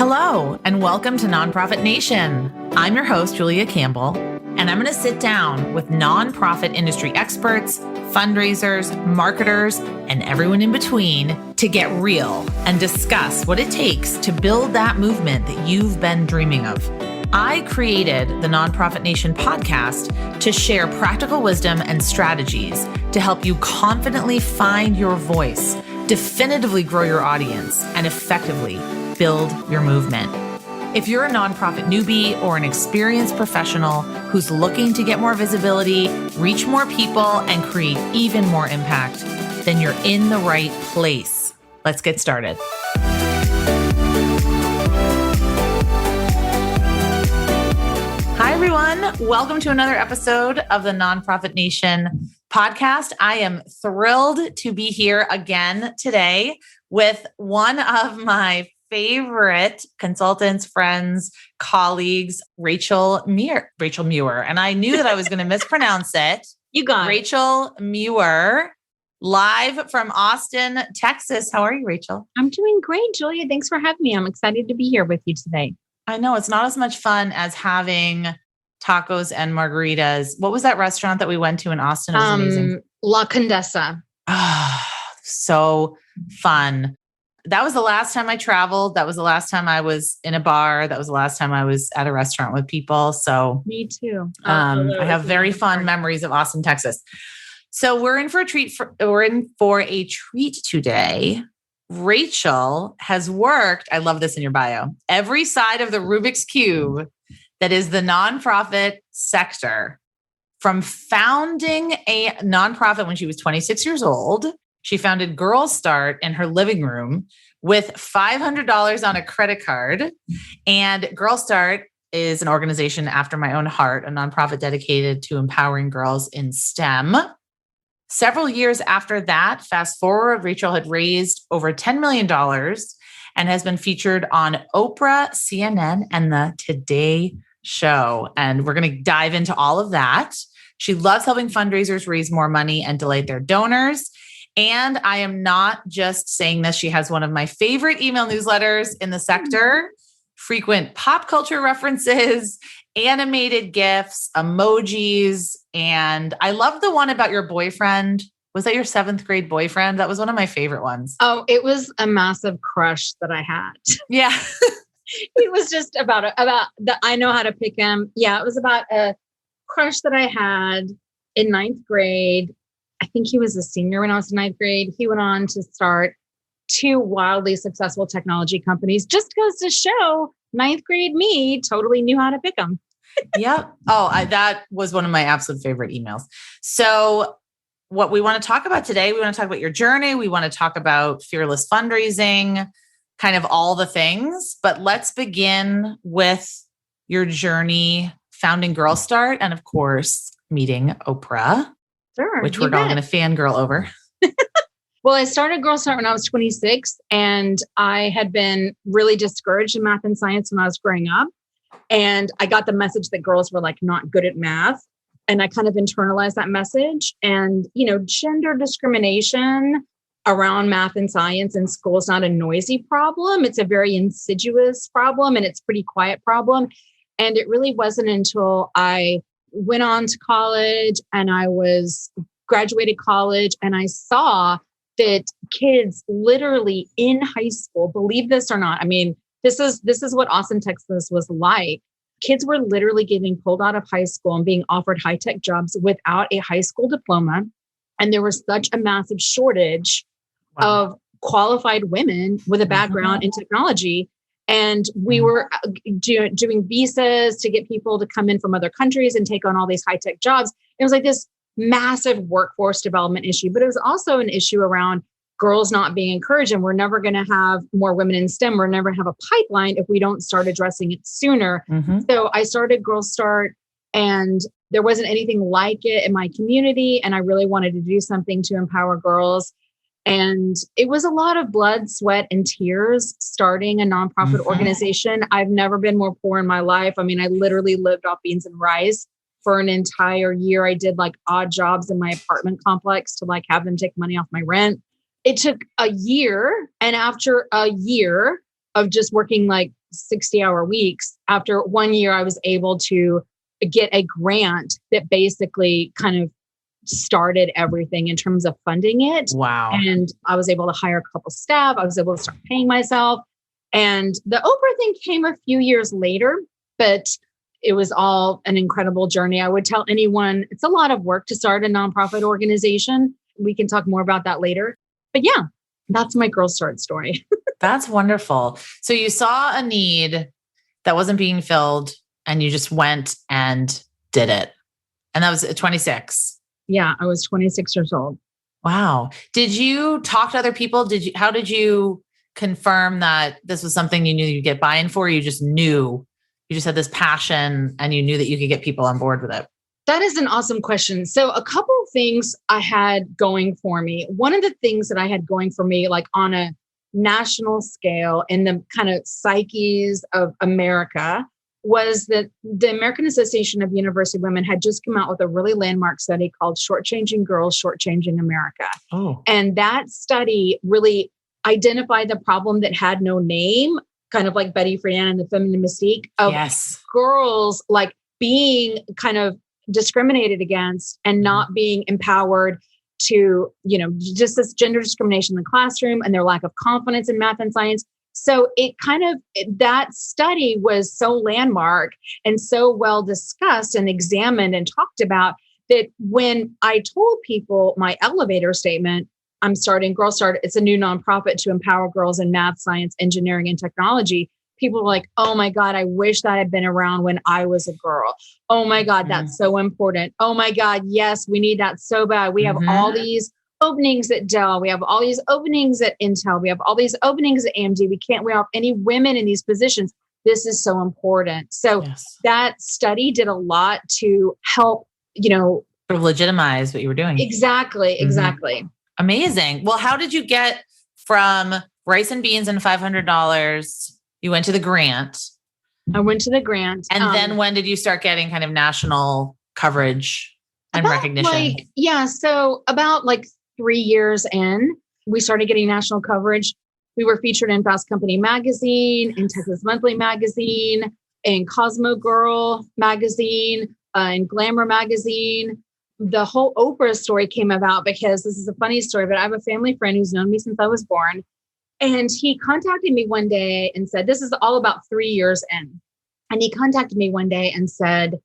Hello, and welcome to Nonprofit Nation. I'm your host, Julia Campbell, and I'm going to sit down with nonprofit industry experts, fundraisers, marketers, and everyone in between to get real and discuss what it takes to build that movement that you've been dreaming of. I created the Nonprofit Nation podcast to share practical wisdom and strategies to help you confidently find your voice, definitively grow your audience, and effectively build your movement. If you're a nonprofit newbie or an experienced professional who's looking to get more visibility, reach more people, and create even more impact, then you're in the right place. Let's get started. Hi, everyone. Welcome to another episode of the Nonprofit Nation podcast. I am thrilled to be here again today with one of my favorite consultants, friends, colleagues, Rachel Muir. And I knew that I was going to mispronounce it. You got it. Rachel Muir, live from Austin, Texas. How are you, Rachel? I'm doing great, Julia. Thanks for having me. I'm excited to be here with you today. I know it's not as much fun as having tacos and margaritas. What was that restaurant that we went to in Austin? It was amazing. La Condesa. Oh, so fun. That was the last time I traveled. That was the last time I was in a bar. That was the last time I was at a restaurant with people. So me too. I have very fond memories of Austin, Texas. So we're in for a treat. We're in for a treat today. Rachel has worked, I love this in your bio, every side of the Rubik's Cube that is the nonprofit sector. From founding a nonprofit when she was 26 years old, she founded Girl Start in her living room with $500 on a credit card. And Girl Start is an organization after my own heart, a nonprofit dedicated to empowering girls in STEM. Several years after that, fast forward, Rachel had raised over $10 million and has been featured on Oprah, CNN, and the Today Show. And we're going to dive into all of that. She loves helping fundraisers raise more money and delight their donors. And I am not just saying this. She has one of my favorite email newsletters in the sector, frequent pop culture references, animated GIFs, emojis. And I love the one about your boyfriend. Was that your 7th grade boyfriend? That was one of my favorite ones. Oh, it was a massive crush that I had. Yeah. It was just about the, I know how to pick him. Yeah. It was about a crush that I had in 9th grade. I think he was a senior when I was in 9th grade. He went on to start 2 wildly successful technology companies. Just goes to show 9th grade me totally knew how to pick them. Yep. Oh, that was one of my absolute favorite emails. So what we want to talk about today, we want to talk about your journey. We want to talk about fearless fundraising, kind of all the things. But let's begin with your journey founding Girl Start and, of course, meeting Oprah. Sure, which we're all going to fangirl over. Well, I started Girl Start when I was 26, and I had been really discouraged in math and science when I was growing up. And I got the message that girls were like not good at math. And I kind of internalized that message. And, gender discrimination around math and science in school is not a noisy problem. It's a very insidious problem, and it's a pretty quiet problem. And it really wasn't until I went on to college and I graduated college, and I saw that kids literally in high school, believe this or not, I mean, this is what Austin, Texas was like. Kids were literally getting pulled out of high school and being offered high-tech jobs without a high school diploma. And there was such a massive shortage of qualified women with a background in technology. And we were doing visas to get people to come in from other countries and take on all these high-tech jobs. It was like this massive workforce development issue, but it was also an issue around girls not being encouraged. And we're never going to have more women in STEM. We're never have a pipeline if we don't start addressing it sooner. Mm-hmm. So I started Girl Start, and there wasn't anything like it in my community. And I really wanted to do something to empower girls. And it was a lot of blood, sweat, and tears starting a nonprofit organization. I've never been more poor in my life. I mean, I literally lived off beans and rice for an entire year. I did like odd jobs in my apartment complex to like have them take money off my rent. It took a year. And after a year of just working like 60-hour weeks. After 1 year, I was able to get a grant that basically kind of started everything in terms of funding it. Wow. And I was able to hire a couple staff. I was able to start paying myself. And the Oprah thing came a few years later, but it was all an incredible journey. I would tell anyone it's a lot of work to start a nonprofit organization. We can talk more about that later. But yeah, that's my Girl Start story. That's wonderful. So you saw a need that wasn't being filled and you just went and did it. And that was at 26. Yeah, I was 26 years old. Wow. Did you talk to other people? How did you confirm that this was something you knew you'd get buy-in for? You just knew, you just had this passion and you knew that you could get people on board with it? That is an awesome question. So a couple of things I had going for me. One of the things that I had going for me, like on a national scale in the kind of psyches of America, was that the American Association of University Women had just come out with a really landmark study called Shortchanging Girls, Shortchanging America. Oh. And that study really identified the problem that had no name, kind of like Betty Friedan and the Feminine Mystique of girls like being kind of discriminated against and not being empowered to, just this gender discrimination in the classroom and their lack of confidence in math and science. So that study was so landmark and so well discussed and examined and talked about that when I told people my elevator statement, I'm starting Girl Start, it's a new nonprofit to empower girls in math, science, engineering, and technology. People were like, oh my God, I wish that had been around when I was a girl. Oh my God, that's so important. Oh my God, yes, we need that so bad. We have all these openings at Dell. We have all these openings at Intel. We have all these openings at AMD. We can't have any women in these positions. This is so important. So that study did a lot to help, sort of legitimize what you were doing. Exactly. Amazing. Well, how did you get from rice and beans and $500? You went to the grant. I went to the grant. And then when did you start getting kind of national coverage and recognition? So about 3 years in, we started getting national coverage. We were featured in Fast Company magazine, in Texas Monthly magazine, in Cosmo Girl magazine, in Glamour magazine. The whole Oprah story came about because this is a funny story, but I have a family friend who's known me since I was born. And he contacted me one day and said, this is all about 3 years in. And he contacted me one day and said,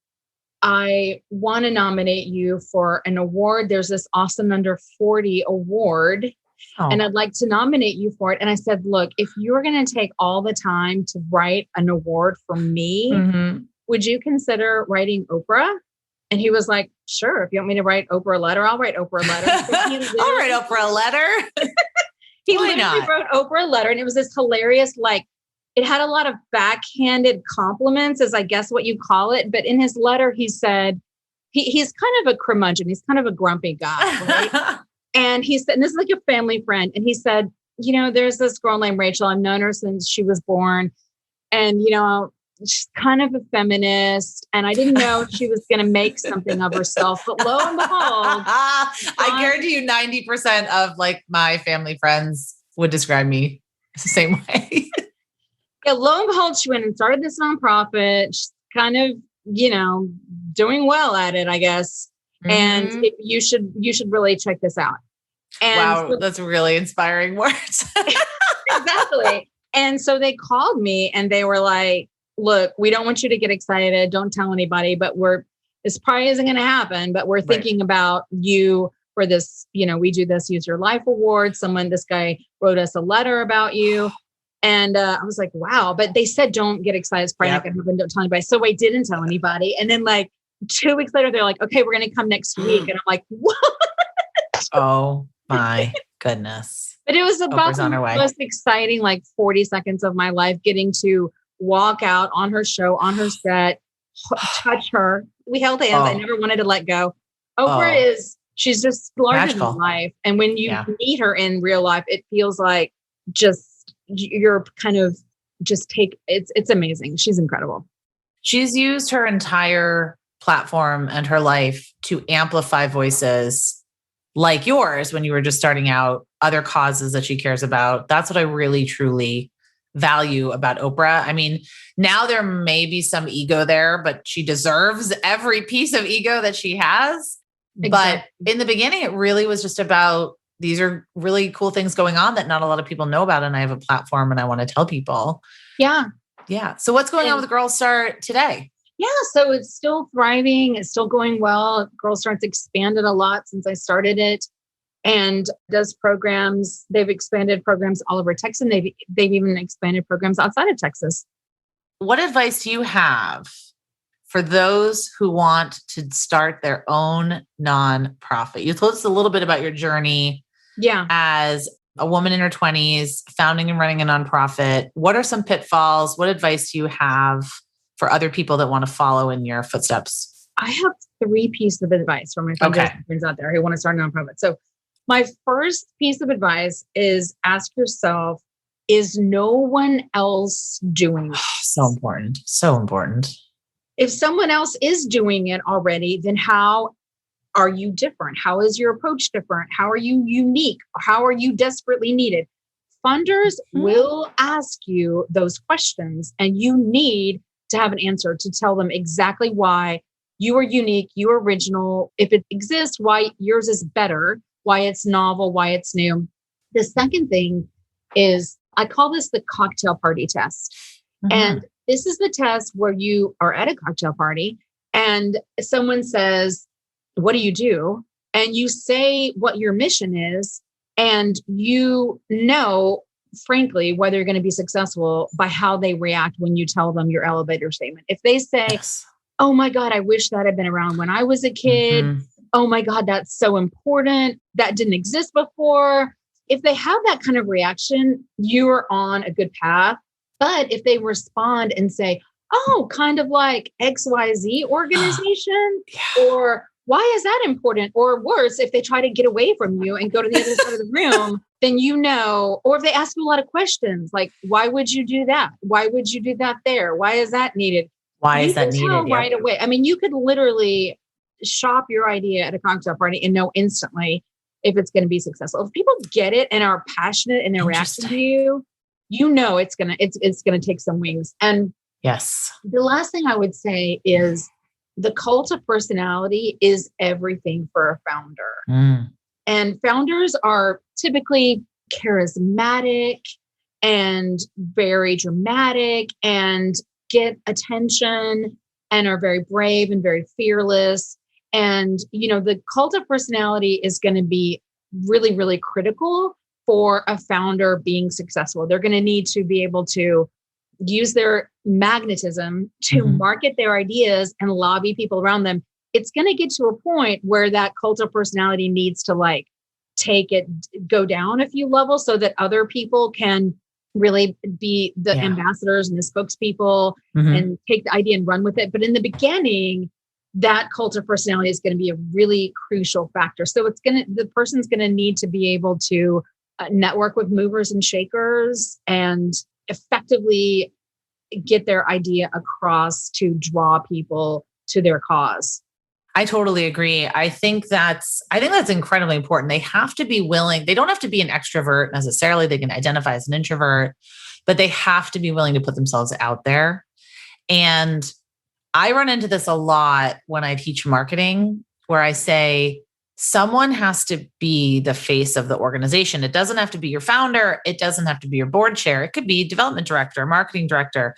I want to nominate you for an award. There's this Awesome Under 40 award, and I'd like to nominate you for it. And I said, look, if you're going to take all the time to write an award for me, would you consider writing Oprah? And he was like, sure. If you want me to write Oprah a letter, I'll write Oprah a letter. I'll write Oprah a letter. He literally wrote Oprah a letter, and it was this hilarious, it had a lot of backhanded compliments, as I guess what you call it. But in his letter, he said, he's kind of a curmudgeon. He's kind of a grumpy guy. Right? And he said, and this is like a family friend. And he said, there's this girl named Rachel. I've known her since she was born. And, she's kind of a feminist. And I didn't know she was going to make something of herself. But lo and behold. I guarantee you 90% of my family friends would describe me the same way. Yeah, lo and behold, she went and started this nonprofit. She's kind of, doing well at it, I guess. And you should really check this out. And wow, that's really inspiring words. Exactly. And so they called me and they were like, look, we don't want you to get excited. Don't tell anybody, but this probably isn't going to happen, but we're thinking about you for this, we do this Use Your Life award. This guy wrote us a letter about you. And I was like, wow. But they said, don't get excited. It's probably not going to happen. Don't tell anybody. So I didn't tell anybody. And then 2 weeks later, they're like, okay, we're going to come next week. And I'm like, what? Oh my goodness. But it was about the most exciting, 40 seconds of my life, getting to walk out on her show, on her set, touch her. We held hands. I never wanted to let go. Oprah she's just larger than life. And when you meet her in real life, it feels like you're kind of it's amazing. She's incredible. She's used her entire platform and her life to amplify voices like yours when you were just starting out, other causes that she cares about. That's what I really, truly value about Oprah. I mean, now there may be some ego there, but she deserves every piece of ego that she has. Exactly. But in the beginning, it really was just about, these are really cool things going on that not a lot of people know about. And I have a platform and I want to tell people. Yeah. Yeah. So what's going on with Girl Start today? Yeah. So it's still thriving. It's still going well. Girl Start's expanded a lot since I started it, and does programs. They've expanded programs all over Texas. And they've even expanded programs outside of Texas. What advice do you have for those who want to start their own nonprofit? You told us a little bit about your journey as a woman in her 20s, founding and running a nonprofit. What are some pitfalls? What advice do you have for other people that want to follow in your footsteps? I have 3 pieces of advice for my fundraising friends out there who want to start a nonprofit. So my first piece of advice is ask yourself, is no one else doing it? So important. So important. If someone else is doing it already, then how are you different? How is your approach different? How are you unique? How are you desperately needed? Funders will ask you those questions, and you need to have an answer to tell them exactly why you are unique, you are original. If it exists, why yours is better, why it's novel, why it's new. The second thing is, I call this the cocktail party test. And this is the test where you are at a cocktail party and someone says, what do you do? And you say what your mission is, and you know, frankly, whether you're going to be successful by how they react when you tell them your elevator statement. If they say, oh my God, I wish that had been around when I was a kid. Oh my God, that's so important. That didn't exist before. If they have that kind of reaction, you're on a good path. But if they respond and say, oh, kind of like XYZ organization, or why is that important? Or worse, if they try to get away from you and go to the other side of the room, then you know, or if they ask you a lot of questions, like, why would you do that? Why would you do that there? Why is that needed? Why is that needed? Right away. I mean, you could literally shop your idea at a cocktail party and know instantly if it's going to be successful. If people get it and are passionate in their reaction to you, you know it's gonna take some wings. And the last thing I would say is the cult of personality is everything for a founder. And founders are typically charismatic and very dramatic and get attention and are very brave and very fearless. And, you know, the cult of personality is going to be really, really critical for a founder being successful. They're going to need to be able to use their magnetism to market their ideas and lobby people around them. It's going to get to a point where that cult of personality needs to go down a few levels so that other people can really be the ambassadors and the spokespeople and take the idea and run with it. But in the beginning, that cult of personality is going to be a really crucial factor. So the person's going to need to be able to network with movers and shakers and effectively get their idea across to draw people to their cause. I totally agree. I think that's incredibly important. They have to be willing. They don't have to be an extrovert necessarily. They can identify as an introvert, but they have to be willing to put themselves out there. And I run into this a lot when I teach marketing, where I say, someone has to be the face of the organization. It doesn't have to be your founder. It doesn't have to be your board chair. It could be development director, marketing director.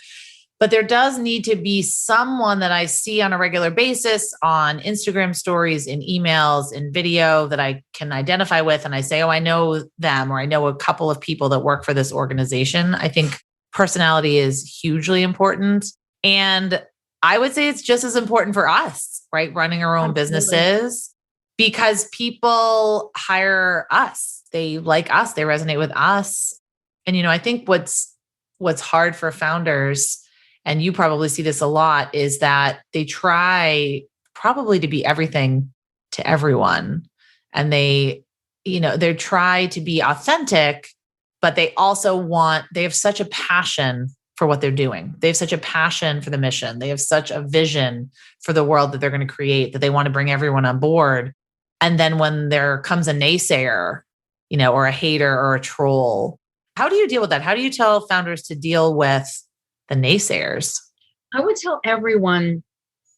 But there does need to be someone that I see on a regular basis on Instagram stories, in emails, in video that I can identify with. And I say, oh, I know them, or I know a couple of people that work for this organization. I think personality is hugely important. And I would say it's just as important for us, right? Running our own businesses, because people hire us. They like us. They resonate with us. And, you know, I think what's hard for founders, and you probably see this a lot, is that they try probably to be everything to everyone. And they try to be authentic, but they have such a passion for what they're doing. They have such a passion for the mission. They have such a vision for the world that they're going to create, that they want to bring everyone on board. And then when there comes a naysayer, you know, or a hater or a troll, How do you deal with that? How do you tell founders to deal with the naysayers? I would tell everyone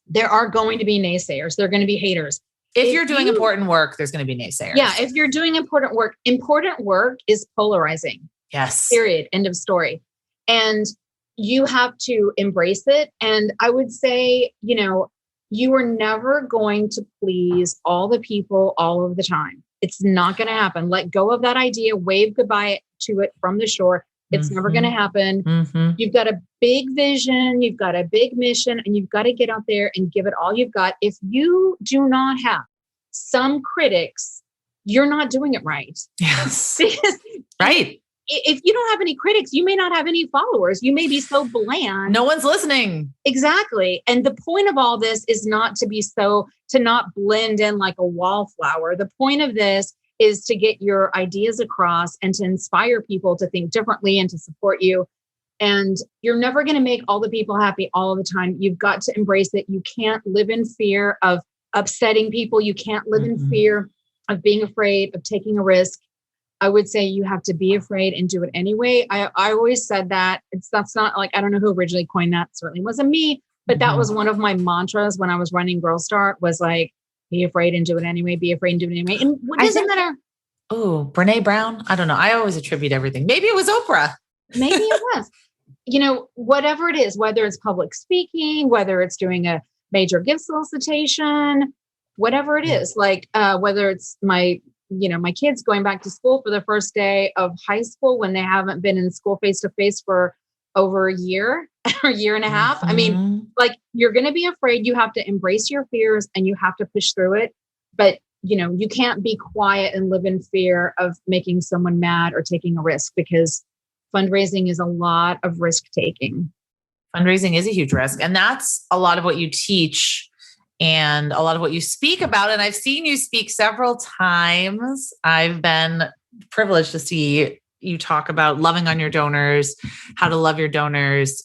there are going to be naysayers. There are going to be haters. If you're doing important work, there's going to be naysayers. Yeah. If you're doing important work is polarizing. Yes. Period. End of story. And you have to embrace it. And I would say, you are never going to please all the people all of the time. It's not going to happen. Let go of that idea, wave goodbye to it from the shore. It's never going to happen. You've got a big vision, you've got a big mission, and you've got to get out there and give it all you've got. If you do not have some critics, you're not doing it right. Yes. Right. If you don't have any critics, you may not have any followers. You may be so bland. No one's listening. Exactly. And the point of all this is not to not blend in like a wallflower. The point of this is to get your ideas across and to inspire people to think differently and to support you. And you're never going to make all the people happy all the time. You've got to embrace it. You can't live in fear of upsetting people. You can't live in fear of being afraid of taking a risk. I would say you have to be afraid and do it anyway. I always said that. That's not like, I don't know who originally coined that. It certainly wasn't me, but that was one of my mantras when I was running Girl Start was like, be afraid and do it anyway. Be afraid and do it anyway. And what doesn't matter? Oh, Brene Brown. I don't know. I always attribute everything. Maybe it was Oprah. Maybe it was, whatever it is, whether it's public speaking, whether it's doing a major gift solicitation, whatever it is, like whether it's my kids going back to school for the first day of high school when they haven't been in school face-to-face for over a year or year and a half. I mean, like you're going to be afraid. You have to embrace your fears and you have to push through it. But, you can't be quiet and live in fear of making someone mad or taking a risk because fundraising is a lot of risk taking. Fundraising is a huge risk. And that's a lot of what you teach and a lot of what you speak about. And I've seen you speak several times. I've been privileged to see you talk about loving on your donors, how to love your donors.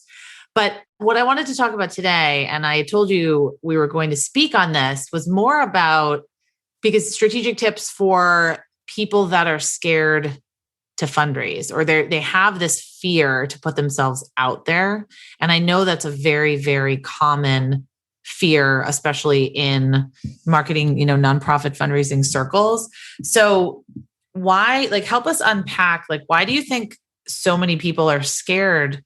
But what I wanted to talk about today, and I told you we were going to speak on this, was more about because strategic tips for people that are scared to fundraise or they have this fear to put themselves out there. And I know that's a very, very common fear, especially in marketing, nonprofit fundraising circles. So why, help us unpack, why do you think so many people are scared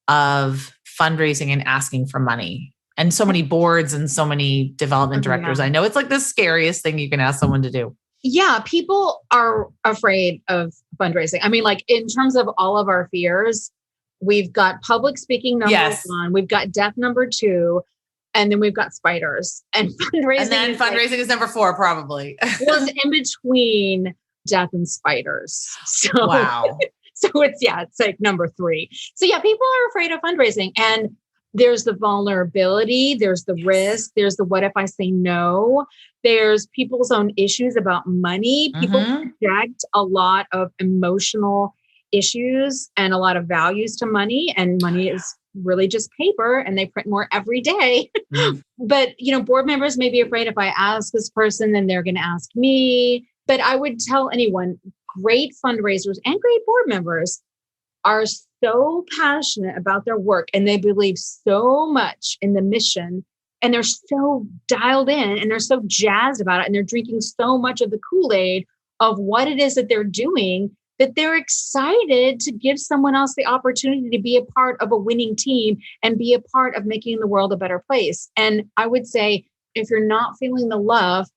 of fundraising and asking for money? And so many boards and so many development directors. I know it's like the scariest thing you can ask someone to do. Yeah, people are afraid of fundraising. I mean, in terms of all of our fears, we've got public speaking number one, we've got death number two, and then we've got spiders. And fundraising. And then fundraising is number four, probably. Well, it's in between death and spiders. So, wow. So it's like number three. So yeah, people are afraid of fundraising. And there's the vulnerability, there's the risk, there's the what if I say no, there's people's own issues about money. People project a lot of emotional issues and a lot of values to money, and money is really just paper and they print more every day. But, board members may be afraid if I ask this person, then they're going to ask me. But I would tell anyone, great fundraisers and great board members are so passionate about their work and they believe so much in the mission and they're so dialed in and they're so jazzed about it and they're drinking so much of the Kool-Aid of what it is that they're doing that they're excited to give someone else the opportunity to be a part of a winning team and be a part of making the world a better place. And I would say, if you're not feeling the love,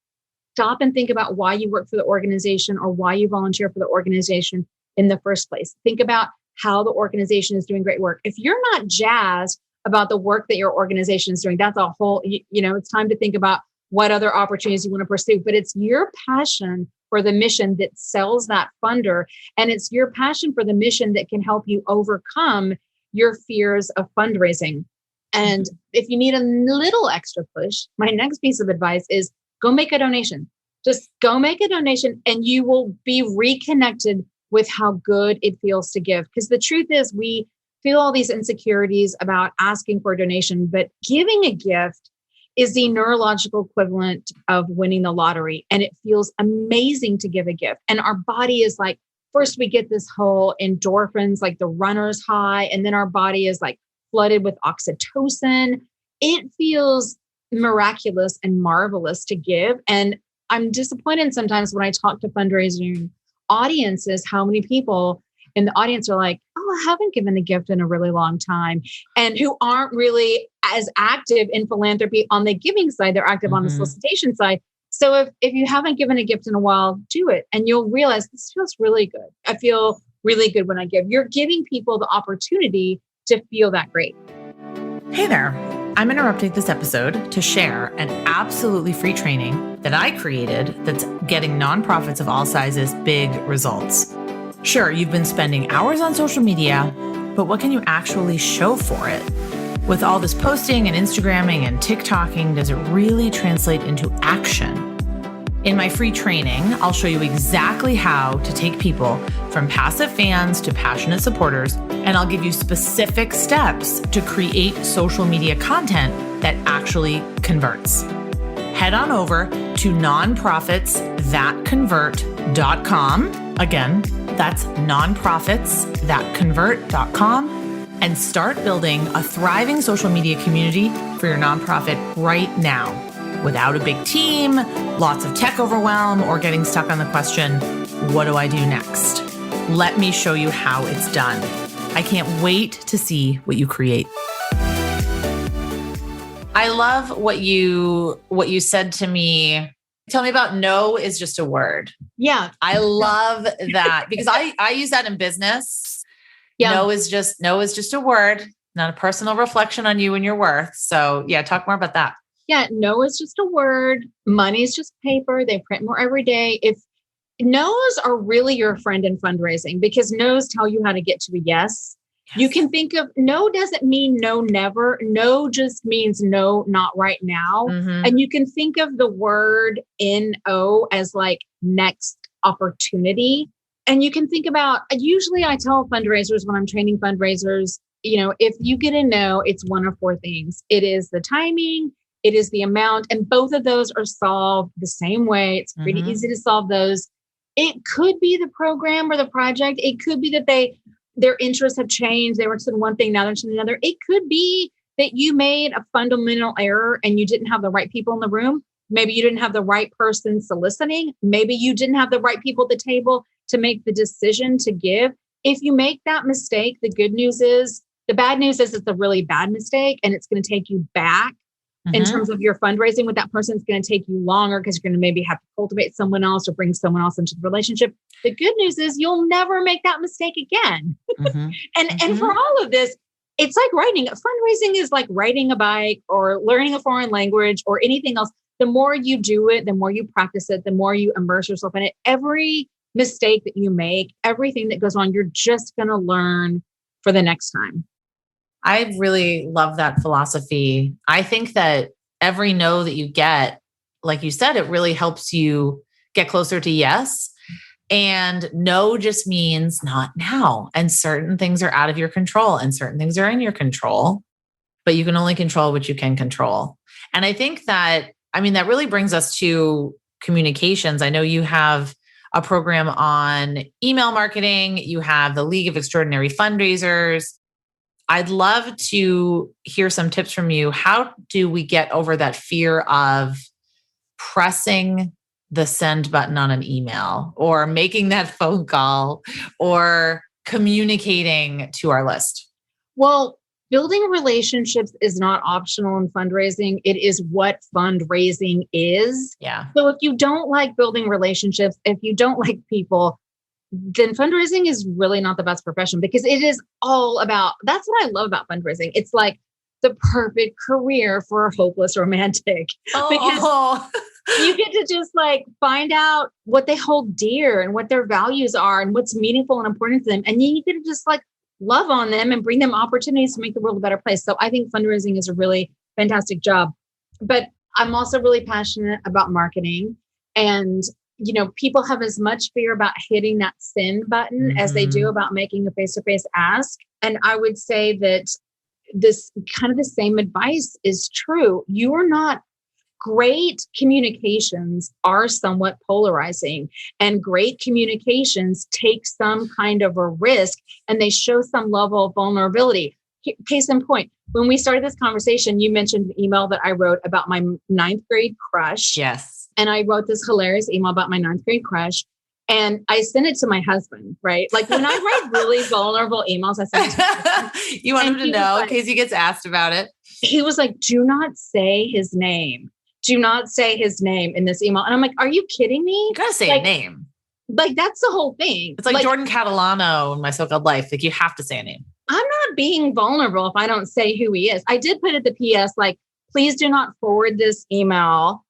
stop and think about why you work for the organization or why you volunteer for the organization in the first place. Think about how the organization is doing great work. If you're not jazzed about the work that your organization is doing, that's a whole, it's time to think about what other opportunities you want to pursue. But it's your passion for the mission that sells that funder. And it's your passion for the mission that can help you overcome your fears of fundraising. And if you need a little extra push, my next piece of advice is go make a donation. Just go make a donation and you will be reconnected with how good it feels to give. Because the truth is we feel all these insecurities about asking for a donation, but giving a gift is the neurological equivalent of winning the lottery. And it feels amazing to give a gift. And our body is like first we get this whole endorphins, like the runner's high, and then our body is like flooded with oxytocin. It feels miraculous and marvelous to give. And I'm disappointed sometimes when I talk to fundraising audiences, how many people in the audience are like, oh, I haven't given a gift in a really long time, and who aren't really as active in philanthropy on the giving side. They're active on the solicitation side. So if you haven't given a gift in a while, do it. And you'll realize this feels really good. I feel really good when I give. You're giving people the opportunity to feel that great. Hey there. I'm interrupting this episode to share an absolutely free training that I created that's getting nonprofits of all sizes big results. Sure, you've been spending hours on social media, but what can you actually show for it? With all this posting and Instagramming and TikToking, does it really translate into action? In my free training, I'll show you exactly how to take people from passive fans to passionate supporters, and I'll give you specific steps to create social media content that actually converts. Head on over to nonprofitsthatconvert.com. Again, that's nonprofitsthatconvert.com, and start building a thriving social media community for your nonprofit right now, without a big team, lots of tech overwhelm, or getting stuck on the question, what do I do next? Let me show you how it's done. I can't wait to see what you create. I love what you said to me. Tell me about no is just a word. Yeah. I love that because I use that in business. Yeah. No is just a word, not a personal reflection on you and your worth. So yeah, talk more about that. Yeah. No is just a word. Money is just paper. They print more every day. If no's are really your friend in fundraising, because no's tell you how to get to a yes. You can think of no doesn't mean no, never. No just means no, not right now. And you can think of the word NO as like next opportunity. And you can think about, usually I tell fundraisers when I'm training fundraisers, if you get a no, it's one of four things. It is the timing, it is the amount, and both of those are solved the same way. It's pretty easy to solve those. It could be the program or the project. It could be that their interests have changed. They were interested in one thing, now they're interested in another. It could be that you made a fundamental error and you didn't have the right people in the room. Maybe you didn't have the right person soliciting. Maybe you didn't have the right people at the table to make the decision to give. If you make that mistake, the bad news is it's a really bad mistake and it's going to take you back in terms of your fundraising with that person. It's going to take you longer because you're going to maybe have to cultivate someone else or bring someone else into the relationship. The good news is you'll never make that mistake again. And for all of this, it's like writing. Fundraising is like riding a bike or learning a foreign language or anything else. The more you do it, the more you practice it, the more you immerse yourself in it. Every mistake that you make, everything that goes on, you're just going to learn for the next time. I really love that philosophy. I think that every no that you get, like you said, it really helps you get closer to yes. And no just means not now. And certain things are out of your control and certain things are in your control, but you can only control what you can control. And I think that really brings us to communications. I know you have a program on email marketing. You have the League of Extraordinary Fundraisers. I'd love to hear some tips from you. How do we get over that fear of pressing the send button on an email or making that phone call or communicating to our list? Well, building relationships is not optional in fundraising. It is what fundraising is. Yeah. So if you don't like building relationships, if you don't like people, then fundraising is really not the best profession, because it is all about, that's what I love about fundraising. It's like the perfect career for a hopeless romantic. Because you get to just like find out what they hold dear and what their values are and what's meaningful and important to them. And then you get to just like love on them and bring them opportunities to make the world a better place. So I think fundraising is a really fantastic job. But I'm also really passionate about marketing. And people have as much fear about hitting that send button as they do about making a face-to-face ask. And I would say that this kind of the same advice is true. You are not great communications are somewhat polarizing, and great communications take some kind of a risk and they show some level of vulnerability. Case in point, when we started this conversation, you mentioned the email that I wrote about my ninth grade crush. Yes. And I wrote this hilarious email about my ninth grade crush. And I sent it to my husband, right? Like when I write really vulnerable emails, I send it to my husband. You want him to know in case he gets asked about it. He was like, do not say his name. Do not say his name in this email. And I'm like, are you kidding me? You gotta say a name. Like, that's the whole thing. It's like Jordan Catalano in My So-Called Life. Like, you have to say a name. I'm not being vulnerable if I don't say who he is. I did put at the PS, like, please do not forward this email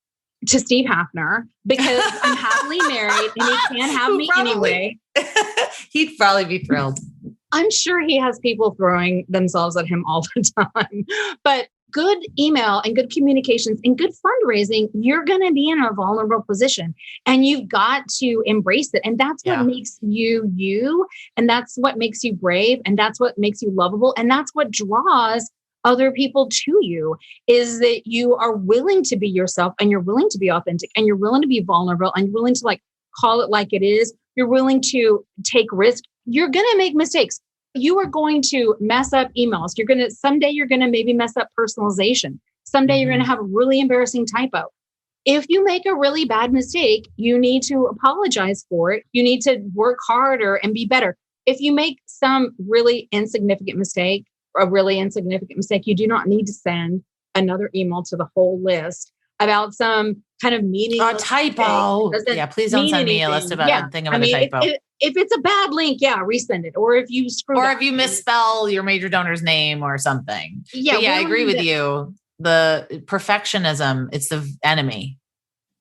to Steve Hafner because I'm happily married and he can't have me anyway. He'd probably be thrilled. I'm sure he has people throwing themselves at him all the time. But good email and good communications and good fundraising, you're going to be in a vulnerable position and you've got to embrace it. And that's what makes you you. And that's what makes you brave. And that's what makes you lovable. And that's what draws other people to you, is that you are willing to be yourself and you're willing to be authentic and you're willing to be vulnerable and you're willing to like call it like it is. You're willing to take risk. You're going to make mistakes. You are going to mess up emails. Someday you're going to maybe mess up personalization. Someday you're going to have a really embarrassing typo. If you make a really bad mistake, you need to apologize for it. You need to work harder and be better. If you make some really insignificant mistake, you do not need to send another email to the whole list about some kind of meaningless typo. Yeah, please don't send me a list about a thing about a typo. If it's a bad link, resend it. Or if you if you misspell your major donor's name or something. Yeah, I agree with you. The perfectionism, it's the enemy.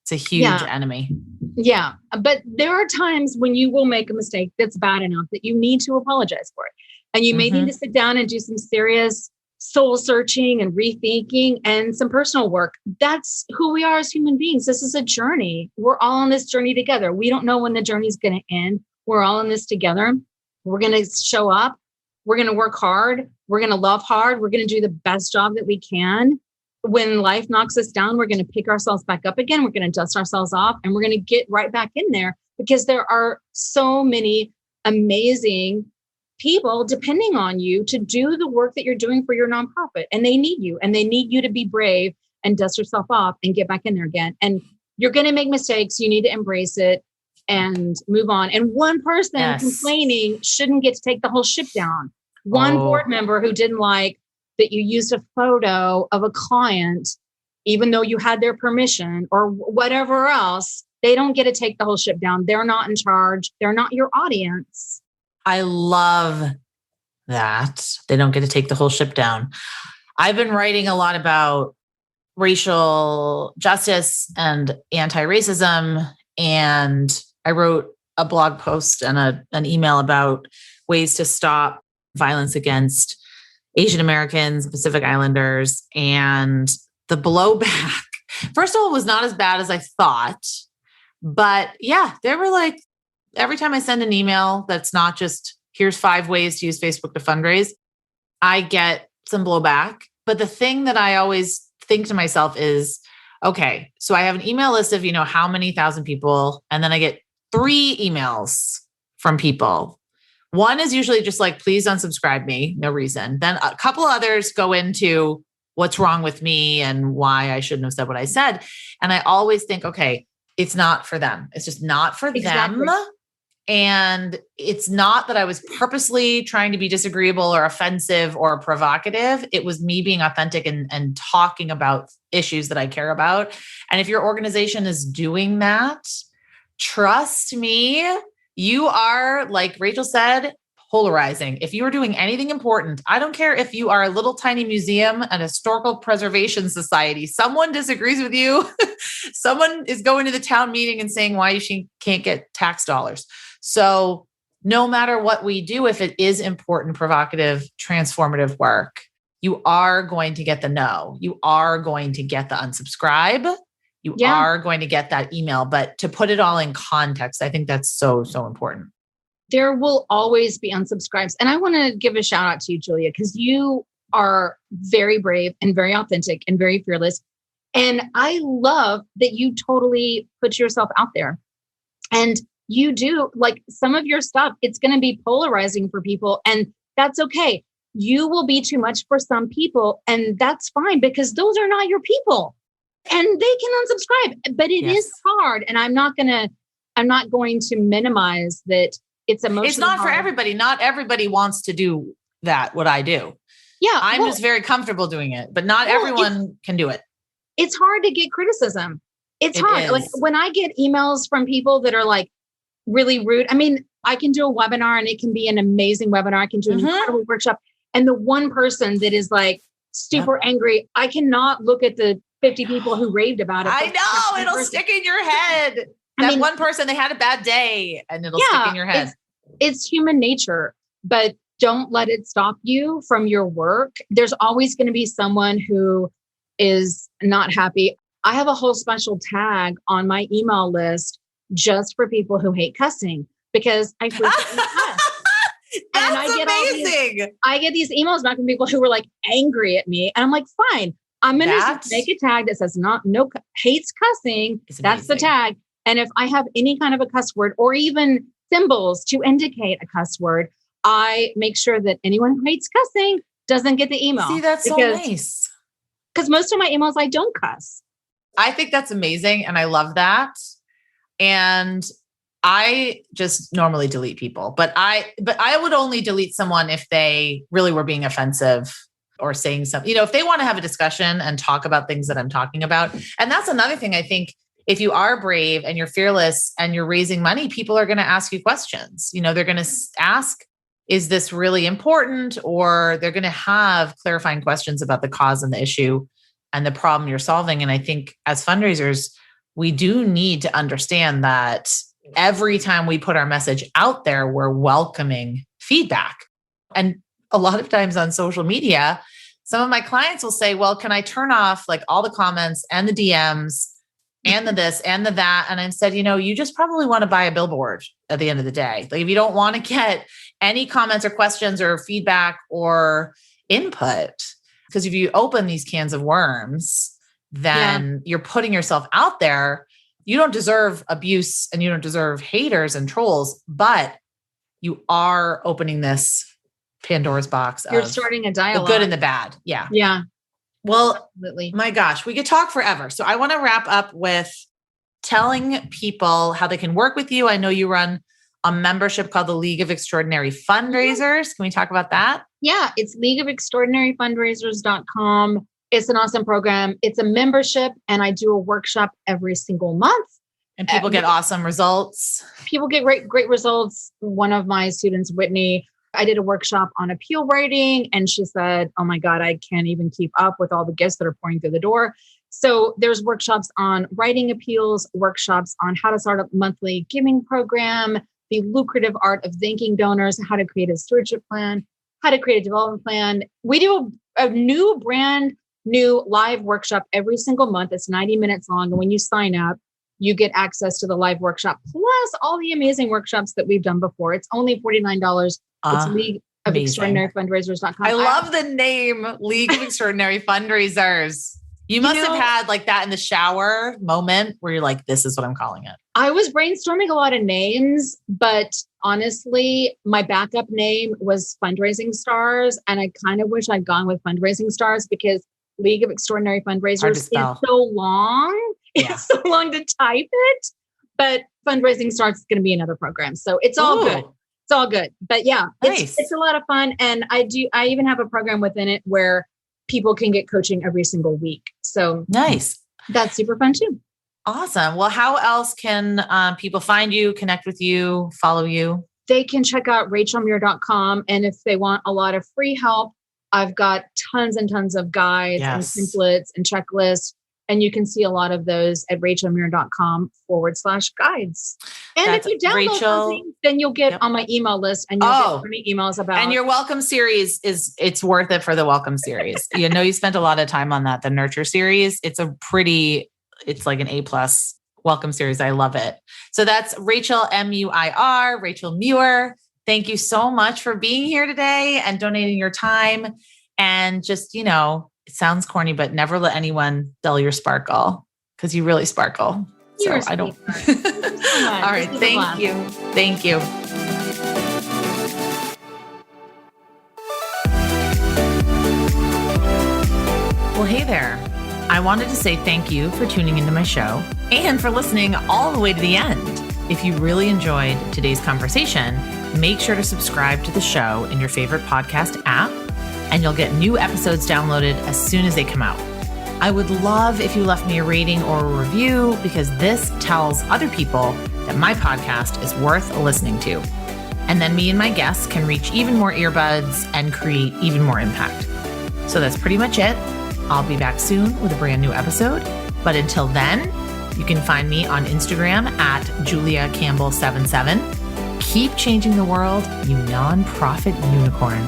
It's a huge enemy. Yeah. But there are times when you will make a mistake that's bad enough that you need to apologize for it. And you may need to sit down and do some serious soul searching and rethinking and some personal work. That's who we are as human beings. This is a journey. We're all on this journey together. We don't know when the journey is going to end. We're all in this together. We're going to show up. We're going to work hard. We're going to love hard. We're going to do the best job that we can. When life knocks us down, we're going to pick ourselves back up again. We're going to dust ourselves off and we're going to get right back in there because there are so many amazing people depending on you to do the work that you're doing for your nonprofit. And they need you and they need you to be brave and dust yourself off and get back in there again. And you're going to make mistakes. You need to embrace it and move on. And one person complaining shouldn't get to take the whole ship down. One board member who didn't like that you used a photo of a client, even though you had their permission or whatever else, they don't get to take the whole ship down. They're not in charge. They're not your audience. I love that. They don't get to take the whole ship down. I've been writing a lot about racial justice and anti-racism. And I wrote a blog post and an email about ways to stop violence against Asian Americans, Pacific Islanders, and the blowback. First of all, was not as bad as I thought. But there were like, every time I send an email that's not just, here's 5 ways to use Facebook to fundraise, I get some blowback. But the thing that I always think to myself is, okay, so I have an email list of, how many thousand people, and then I get 3 emails from people. One is usually just like, please unsubscribe me, no reason. Then a couple others go into what's wrong with me and why I shouldn't have said what I said. And I always think, okay, it's not for them. It's just not for them. And it's not that I was purposely trying to be disagreeable or offensive or provocative. It was me being authentic and talking about issues that I care about. And if your organization is doing that, trust me, you are, like Rachel said, polarizing. If you are doing anything important, I don't care if you are a little tiny museum, an historical preservation society, someone disagrees with you. Someone is going to the town meeting and saying why you can't get tax dollars. So no matter what we do, if it is important, provocative, transformative work, you are going to get the no. You are going to get the unsubscribe. You are going to get that email. But to put it all in context, I think that's so, so important. There will always be unsubscribes. And I want to give a shout out to you, Julia, because you are very brave and very authentic and very fearless. And I love that you totally put yourself out there. And you do, like, some of your stuff, it's going to be polarizing for people. And that's okay. You will be too much for some people. And that's fine, because those are not your people. And they can unsubscribe. But it is hard. And I'm not going to minimize that it's emotionally It's not hard. for everybody. Not everybody wants to do that, what I do. Yeah. I'm just very comfortable doing it, but not everyone can do it. It's hard to get criticism. It's hard. Is. Like, when I get emails from people that are like really rude, I mean, I can do a webinar and it can be an amazing webinar. I can do an incredible workshop. And the one person that is like super angry, I cannot look at the 50 people who raved about it. I know, it'll stick in your head. That one person, they had a bad day, and it'll stick in your head. It's human nature, but don't let it stop you from your work. There's always going to be someone who is not happy. I have a whole special tag on my email list just for people who hate cussing, because I frequently cuss. That's and amazing. I get these emails back from people who were like angry at me. And I'm like, fine, I'm going to make a tag that says no hates cussing. That's the tag. And if I have any kind of a cuss word or even symbols to indicate a cuss word, I make sure that anyone who hates cussing doesn't get the email. See, that's so nice. Because most of my emails, I don't cuss. I think that's amazing. And I love that. And I just normally delete people, but I would only delete someone if they really were being offensive or saying something, if they want to have a discussion and talk about things that I'm talking about. And that's another thing. I think if you are brave and you're fearless and you're raising money, people are going to ask you questions. They're going to ask, is this really important? Or they're going to have clarifying questions about the cause and the issue and the problem you're solving. And I think as fundraisers, we do need to understand that every time we put our message out there, we're welcoming feedback. And a lot of times on social media, some of my clients will say, well, can I turn off like all the comments and the DMs and the this and the that? And I said, you just probably want to buy a billboard at the end of the day. Like, if you don't want to get any comments or questions or feedback or input, because if you open these cans of worms, then you're putting yourself out there. You don't deserve abuse and you don't deserve haters and trolls, but you are opening this Pandora's box. You're starting a dialogue. The good and the bad. Yeah. Yeah. Well, absolutely. My gosh, we could talk forever. So I want to wrap up with telling people how they can work with you. I know you run a membership called the League of Extraordinary Fundraisers. Can we talk about that? Yeah, it's leagueofextraordinaryfundraisers.com. It's an awesome program. It's a membership, and I do a workshop every single month. And people get awesome results. People get great results. One of my students, Whitney, I did a workshop on appeal writing, and she said, oh my God, I can't even keep up with all the gifts that are pouring through the door. So there's workshops on writing appeals, workshops on how to start a monthly giving program, the lucrative art of thanking donors, how to create a stewardship plan, how to create a development plan. We do a brand new live workshop every single month. It's 90 minutes long. And when you sign up, you get access to the live workshop, plus all the amazing workshops that we've done before. It's only $49. It's League of Extraordinary Fundraisers.com. I love the name League of Extraordinary Fundraisers. You must have had like that in the shower moment where you're like, this is what I'm calling it. I was brainstorming a lot of names, but honestly, my backup name was Fundraising Stars. And I kind of wish I'd gone with Fundraising Stars, because League of Extraordinary Fundraisers is so long. Yeah. It's so long to type it, but Fundraising Stars is going to be another program. So it's all good. It's all good. But yeah, it's a lot of fun. And I even have a program within it where people can get coaching every single week. So nice. That's super fun too. Awesome. Well, how else can people find you, connect with you, follow you? They can check out rachelmuir.com. And if they want a lot of free help, I've got tons and tons of guides and templates and checklists. And you can see a lot of those at rachelmuir.com/guides. And if you download something, then you'll get on my email list, and you'll get emails about. And your welcome series it's worth it for the welcome series. You spent a lot of time on that. The nurture series. It's like an A+ welcome series. I love it. So that's Rachel Muir, Rachel Muir. Thank you so much for being here today and donating your time and just, it sounds corny, but never let anyone dull your sparkle because you really sparkle. You're So I don't. All right. Thank you. Thank you. Well, hey there. I wanted to say thank you for tuning into my show and for listening all the way to the end. If you really enjoyed today's conversation, make sure to subscribe to the show in your favorite podcast app, and you'll get new episodes downloaded as soon as they come out. I would love if you left me a rating or a review because this tells other people that my podcast is worth listening to. And then me and my guests can reach even more earbuds and create even more impact. So that's pretty much it. I'll be back soon with a brand new episode. But until then, you can find me on Instagram at JuliaCampbell77. Keep changing the world, you nonprofit unicorn.